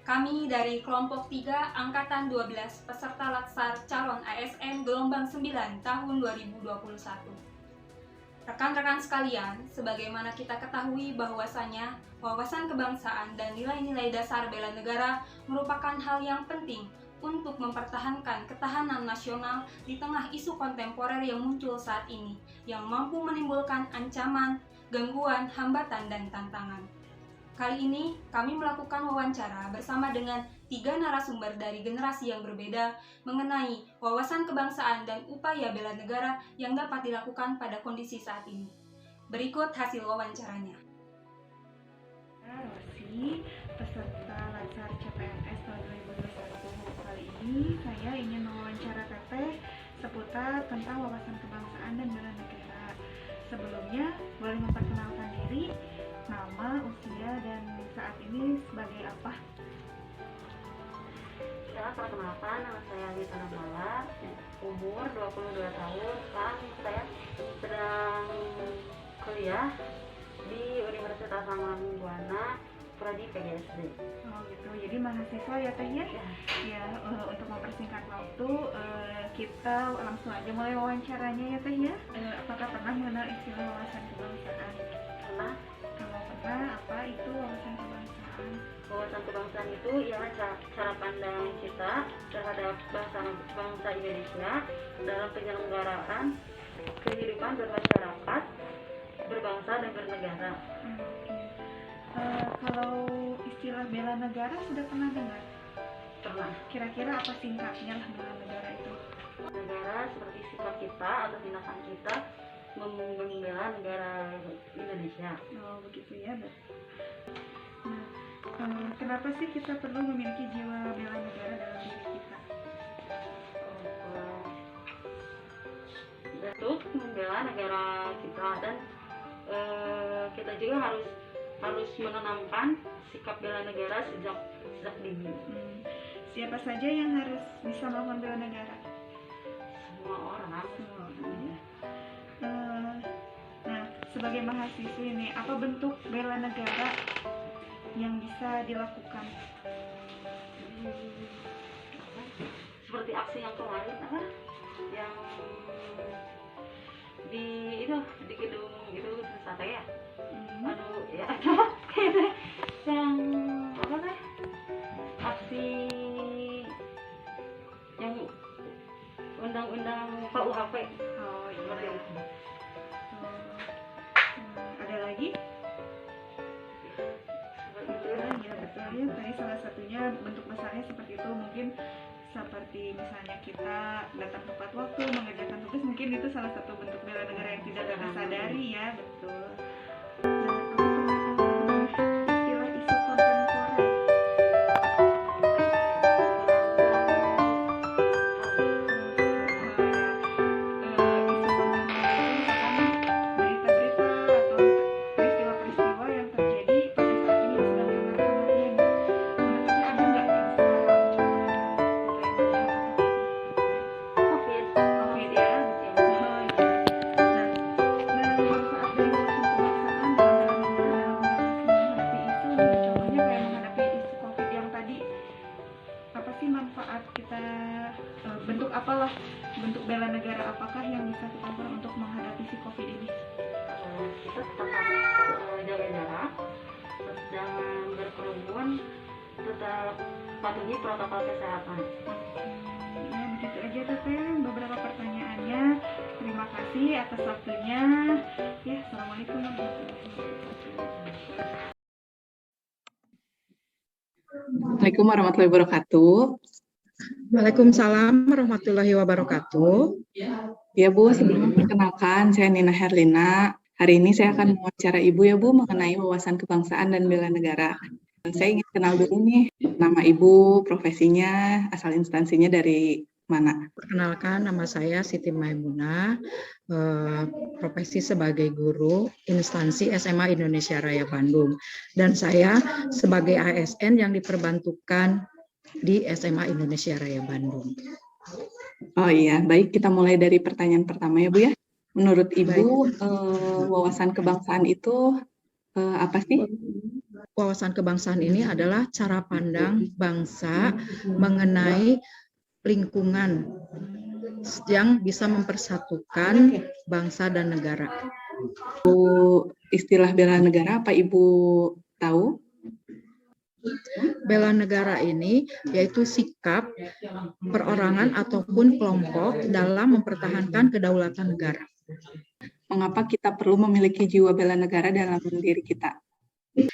Kami dari kelompok 3 Angkatan 12 peserta Latsar calon ASN gelombang 9 tahun 2021. Rekan-rekan sekalian, sebagaimana kita ketahui bahwasanya wawasan kebangsaan dan nilai-nilai dasar bela negara merupakan hal yang penting untuk mempertahankan ketahanan nasional di tengah isu kontemporer yang muncul saat ini, yang mampu menimbulkan ancaman, gangguan, hambatan, dan tantangan. Kali ini kami melakukan wawancara bersama dengan 3 narasumber dari generasi yang berbeda mengenai wawasan kebangsaan dan upaya bela negara yang dapat dilakukan pada kondisi saat ini. Berikut hasil wawancaranya. Rosi, peserta Latsar CPNS tahun 2021. Kali ini saya ingin mewawancara Teteh seputar tentang wawasan kebangsaan dan bela negara. Sebelumnya, boleh memperkenalkan diri, nama, usia, dan saat ini sebagai apa? Ya, perkenalkan, nama saya Lita Nabala, umur 22 tahun. Sekarang saya sedang kuliah di Universitas Samarang Buana, prodi PGSD. Oh gitu, jadi mahasiswa ya Teh ya? Ya, untuk mempersingkat waktu, kita langsung aja mulai wawancaranya ya Teh ya. Apakah pernah mengenal istilah wawasan kebangsaan? Pernah. Kalau pernah, apa itu wawasan kebangsaan? Wawasan kebangsaan itu ialah cara pandang kita terhadap bangsa Indonesia dalam penyelenggaraan kehidupan bermasyarakat, berbangsa dan bernegara. Kalau istilah bela negara sudah pernah dengar? Pernah. Kira-kira apa singkatnya lah bela negara itu? Negara seperti sikap kita atau tindakan kita membela negara Indonesia. Oh begitu ya. Nah, kenapa sih kita perlu memiliki jiwa bela negara dalam diri kita? Untuk membela negara kita, dan kita juga harus menanamkan sikap bela negara sejak dini. Siapa saja yang harus bisa melakukan bela negara? Semua orang. Ya. Nah, sebagai mahasiswa ini, apa bentuk bela negara yang bisa dilakukan? Seperti aksi yang kemarin yang di gedung itu sate ya. Aduh ya yang apa teh, aksi yang undang-undang KUHP. Oh iya. Ada lagi? Ya betul ya, tadi salah satunya bentuk besarnya seperti itu, mungkin seperti misalnya kita datang tepat waktu mengerjakan tugas, mungkin itu salah satu bentuk bela negara yang tidak kita sadari ya. Betul. Istilah isu kontemporer. Berita-berita atau peristiwa-peristiwa yang terjadi pada saat ini yang sedang hangat-hangatnya. Menurutnya ada nggak yang COVID ya? Nah, manfaat dari wawasan kebangsaan dalam menghadapi isu, contohnya kayak menghadapi isu COVID yang tadi, apa sih manfaat kita, bentuk apalah bentuk bela negara apakah yang bisa kita lakukan untuk menghadapi si COVID ini? kita tetap harus jaga jarak, jangan berkerumun, tetap patuhi protokol kesehatan. Ya begitu aja Teteh beberapa pertanyaannya. Terima kasih atas waktunya. Ya, assalamualaikum warahmatullahi wabarakatuh. Assalamualaikum warahmatullahi wabarakatuh. Waalaikumsalam warahmatullahi wabarakatuh. Ya Bu, sebelumnya perkenalkan, saya Nina Herlina. Hari ini saya akan mewawancara Ibu ya Bu mengenai wawasan kebangsaan dan bela negara. Saya ingin kenal dulu nih, nama Ibu, profesinya, asal instansinya dari mana? Perkenalkan, nama saya Siti Maimunah, profesi sebagai guru instansi SMA Indonesia Raya Bandung. Dan saya sebagai ASN yang diperbantukan di SMA Indonesia Raya Bandung. Oh iya, baik, kita mulai dari pertanyaan pertama ya Bu ya. Menurut Ibu, wawasan kebangsaan itu apa sih? wawasan kebangsaan ini adalah cara pandang bangsa mengenai lingkungan yang bisa mempersatukan bangsa dan negara. Istilah bela negara apa Ibu tahu? Bela negara ini yaitu sikap perorangan ataupun kelompok dalam mempertahankan kedaulatan negara. Mengapa kita perlu memiliki jiwa bela negara dalam diri kita?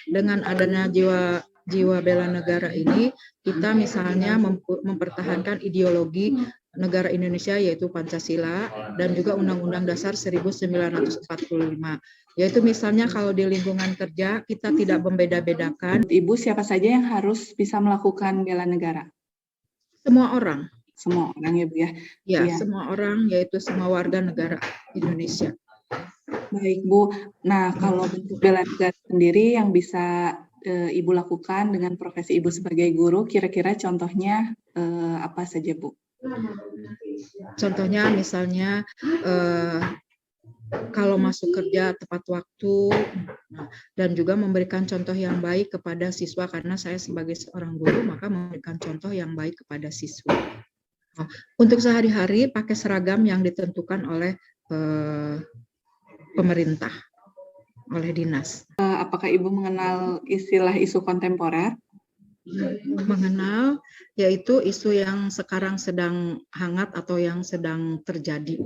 Dengan adanya jiwa bela negara ini, kita misalnya mempertahankan ideologi negara Indonesia yaitu Pancasila dan juga Undang-Undang Dasar 1945. Yaitu misalnya kalau di lingkungan kerja kita tidak membeda-bedakan. Ibu, siapa saja yang harus bisa melakukan bela negara? Semua orang. Semua orang ya Bu ya? Ya, Ya. semua orang yaitu semua warga negara Indonesia. Baik Bu, nah kalau bentuk bela negara sendiri yang bisa Ibu lakukan dengan profesi Ibu sebagai guru, kira-kira contohnya apa saja Bu? Contohnya misalnya kalau masuk kerja tepat waktu, dan juga memberikan contoh yang baik kepada siswa, karena saya sebagai seorang guru maka memberikan contoh yang baik kepada siswa. Untuk sehari-hari pakai seragam yang ditentukan oleh pemerintah, oleh dinas. Apakah Ibu mengenal istilah isu kontemporer? Mengenal, yaitu isu yang sekarang sedang hangat atau yang sedang terjadi.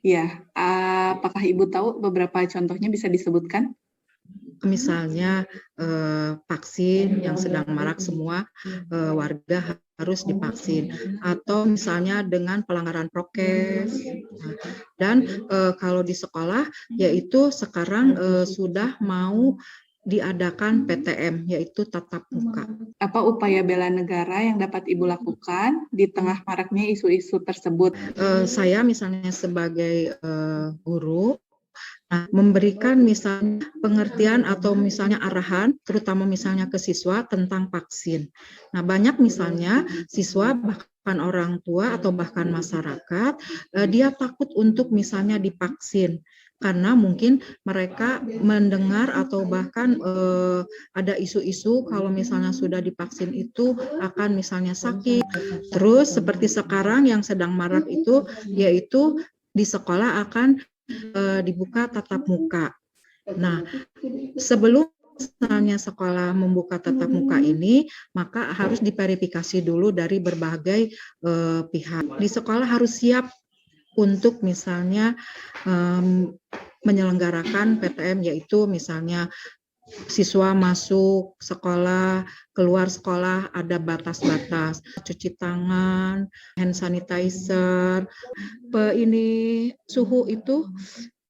Ya, apakah Ibu tahu beberapa contohnya bisa disebutkan? Misalnya vaksin yang sedang marak, semua warga harus divaksin, atau misalnya dengan pelanggaran prokes. Dan kalau di sekolah yaitu sekarang sudah mau diadakan PTM, yaitu tatap muka. Apa upaya bela negara yang dapat Ibu lakukan di tengah maraknya isu-isu tersebut? Saya misalnya sebagai guru, memberikan misalnya pengertian atau misalnya arahan, terutama misalnya ke siswa tentang vaksin. Nah, banyak misalnya siswa bahkan orang tua atau bahkan masyarakat, dia takut untuk misalnya divaksin. Karena mungkin mereka mendengar atau bahkan ada isu-isu kalau misalnya sudah divaksin itu akan misalnya sakit. Terus seperti sekarang yang sedang marak itu, yaitu di sekolah akan dibuka tatap muka. Nah, sebelum misalnya sekolah membuka tatap muka ini, maka harus diverifikasi dulu dari berbagai pihak. Di sekolah harus siap untuk misalnya menyelenggarakan PTM, yaitu misalnya siswa masuk sekolah, keluar sekolah ada batas-batas, cuci tangan, hand sanitizer, suhu itu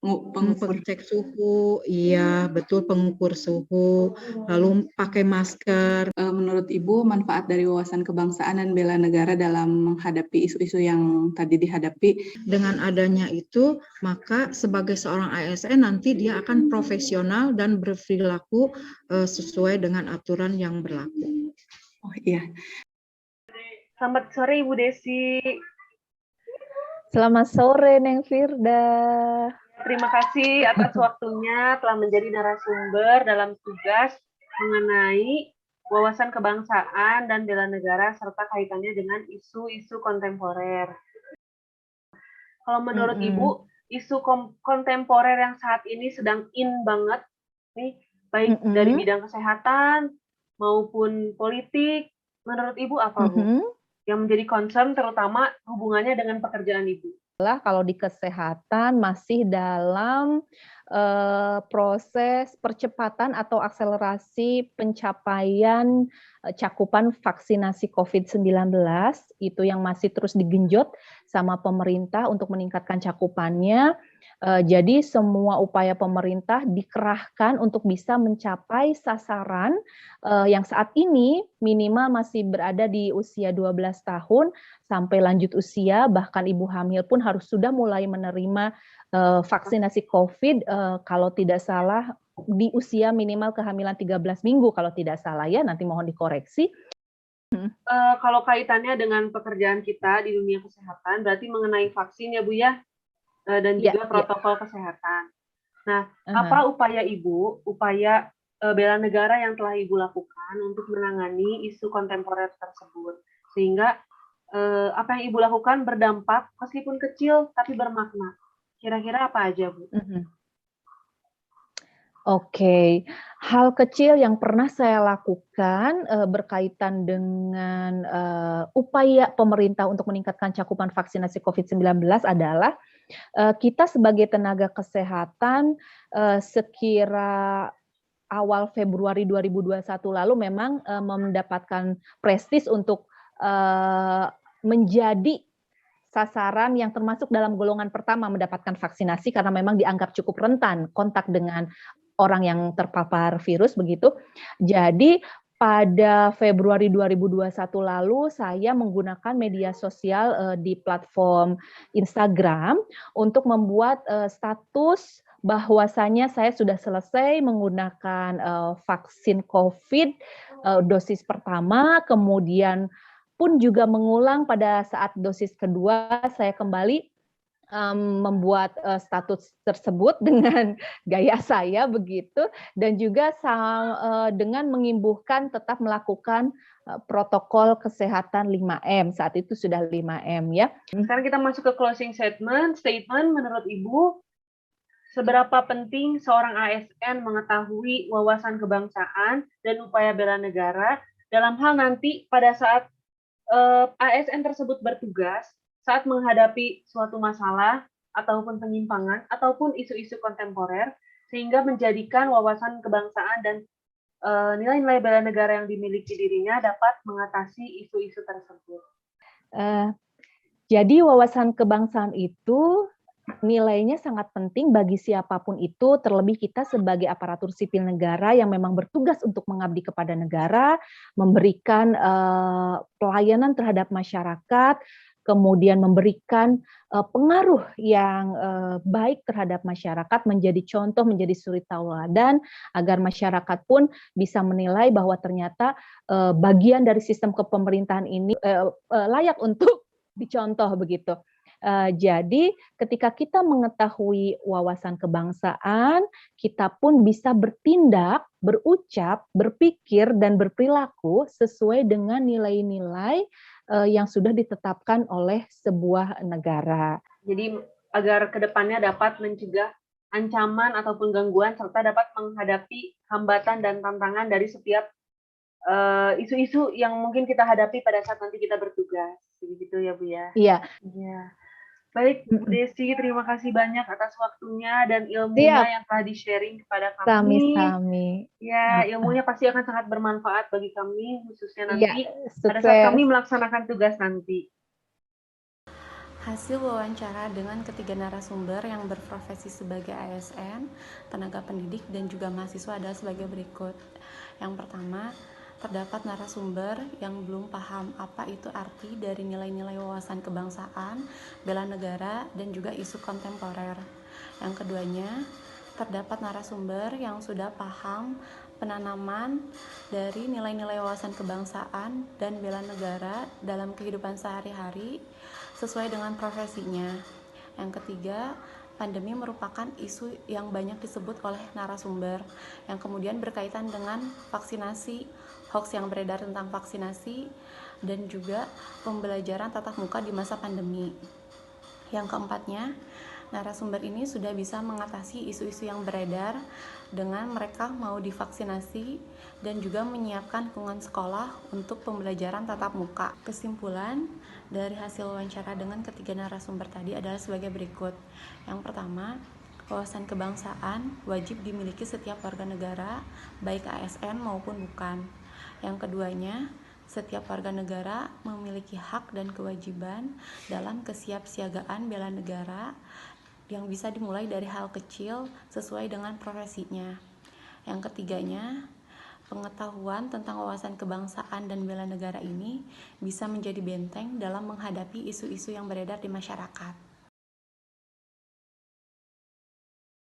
pengecek suhu, iya betul, pengukur suhu, lalu pakai masker. Menurut Ibu, manfaat dari wawasan kebangsaan dan bela negara dalam menghadapi isu-isu yang tadi dihadapi? Dengan adanya itu, maka sebagai seorang ASN nanti dia akan profesional dan berperilaku sesuai dengan aturan yang berlaku. Oh iya. Selamat sore Ibu Desi. Selamat sore Neng Firda. Terima kasih atas waktunya telah menjadi narasumber dalam tugas mengenai wawasan kebangsaan dan bela negara serta kaitannya dengan isu-isu kontemporer. Kalau menurut Ibu, isu kontemporer yang saat ini sedang in banget nih, baik dari bidang kesehatan maupun politik, menurut Ibu apa Bu? Yang menjadi concern terutama hubungannya dengan pekerjaan Ibu? Kalau di kesehatan masih dalam proses percepatan atau akselerasi pencapaian cakupan vaksinasi COVID-19, itu yang masih terus digenjot sama pemerintah untuk meningkatkan cakupannya. Jadi semua upaya pemerintah dikerahkan untuk bisa mencapai sasaran yang saat ini minimal masih berada di usia 12 tahun sampai lanjut usia, bahkan ibu hamil pun harus sudah mulai menerima vaksinasi COVID, kalau tidak salah di usia minimal kehamilan 13 minggu kalau tidak salah ya, nanti mohon dikoreksi. Kalau kaitannya dengan pekerjaan kita di dunia kesehatan, berarti mengenai vaksin ya Bu ya, dan juga protokol kesehatan. Nah, apa upaya Ibu, upaya bela negara yang telah Ibu lakukan untuk menangani isu kontemporer tersebut. Sehingga apa yang Ibu lakukan berdampak meskipun kecil tapi bermakna. Kira-kira apa aja, Bu? Oke, hal kecil yang pernah saya lakukan berkaitan dengan upaya pemerintah untuk meningkatkan cakupan vaksinasi COVID-19 adalah kita sebagai tenaga kesehatan sekira awal Februari 2021 lalu memang mendapatkan prestis untuk menjadi sasaran yang termasuk dalam golongan pertama mendapatkan vaksinasi karena memang dianggap cukup rentan kontak dengan orang yang terpapar virus begitu. Jadi pada Februari 2021 lalu saya menggunakan media sosial di platform Instagram untuk membuat status bahwasanya saya sudah selesai menggunakan vaksin COVID dosis pertama, kemudian pun juga mengulang pada saat dosis kedua saya kembali membuat status tersebut dengan gaya saya begitu dan juga dengan mengimbuhkan tetap melakukan protokol kesehatan 5M. Saat itu sudah 5M ya. Sekarang kita masuk ke closing statement. Menurut Ibu, seberapa penting seorang ASN mengetahui wawasan kebangsaan dan upaya bela negara dalam hal nanti pada saat ASN tersebut bertugas saat menghadapi suatu masalah ataupun penyimpangan ataupun isu-isu kontemporer sehingga menjadikan wawasan kebangsaan dan nilai-nilai bela negara yang dimiliki dirinya dapat mengatasi isu-isu tersebut. Jadi wawasan kebangsaan itu nilainya sangat penting bagi siapapun itu, terlebih kita sebagai aparatur sipil negara yang memang bertugas untuk mengabdi kepada negara, memberikan pelayanan terhadap masyarakat, kemudian memberikan pengaruh yang baik terhadap masyarakat, menjadi contoh, menjadi suri tauladan, agar masyarakat pun bisa menilai bahwa ternyata bagian dari sistem kepemerintahan ini layak untuk dicontoh begitu. Jadi ketika kita mengetahui wawasan kebangsaan, kita pun bisa bertindak, berucap, berpikir, dan berperilaku sesuai dengan nilai-nilai yang sudah ditetapkan oleh sebuah negara. Jadi agar kedepannya dapat mencegah ancaman ataupun gangguan serta dapat menghadapi hambatan dan tantangan dari setiap isu-isu yang mungkin kita hadapi pada saat nanti kita bertugas. Begitu ya, Bu ya? Iya. Iya. Baik, Bu Desi, terima kasih banyak atas waktunya dan ilmunya yang telah di-sharing kepada kami. Sami-sami. Ya, ilmunya pasti akan sangat bermanfaat bagi kami, khususnya nanti pada saat kami melaksanakan tugas nanti. Hasil wawancara dengan ketiga narasumber yang berprofesi sebagai ASN, tenaga pendidik, dan juga mahasiswa adalah sebagai berikut. Yang pertama, terdapat narasumber yang belum paham apa itu arti dari nilai-nilai wawasan kebangsaan, bela negara, dan juga isu kontemporer. Yang keduanya, terdapat narasumber yang sudah paham penanaman dari nilai-nilai wawasan kebangsaan dan bela negara dalam kehidupan sehari-hari sesuai dengan profesinya. Yang ketiga, pandemi merupakan isu yang banyak disebut oleh narasumber yang kemudian berkaitan dengan vaksinasi, hoax yang beredar tentang vaksinasi, dan juga pembelajaran tatap muka di masa pandemi. Yang keempatnya, narasumber ini sudah bisa mengatasi isu-isu yang beredar dengan mereka mau divaksinasi dan juga menyiapkan lingkungan sekolah untuk pembelajaran tatap muka. Kesimpulan dari hasil wawancara dengan ketiga narasumber tadi adalah sebagai berikut. Yang pertama, wawasan kebangsaan wajib dimiliki setiap warga negara, baik ASN maupun bukan. Yang keduanya, setiap warga negara memiliki hak dan kewajiban dalam kesiapsiagaan bela negara yang bisa dimulai dari hal kecil sesuai dengan profesinya. Yang ketiganya, pengetahuan tentang wawasan kebangsaan dan bela negara ini bisa menjadi benteng dalam menghadapi isu-isu yang beredar di masyarakat.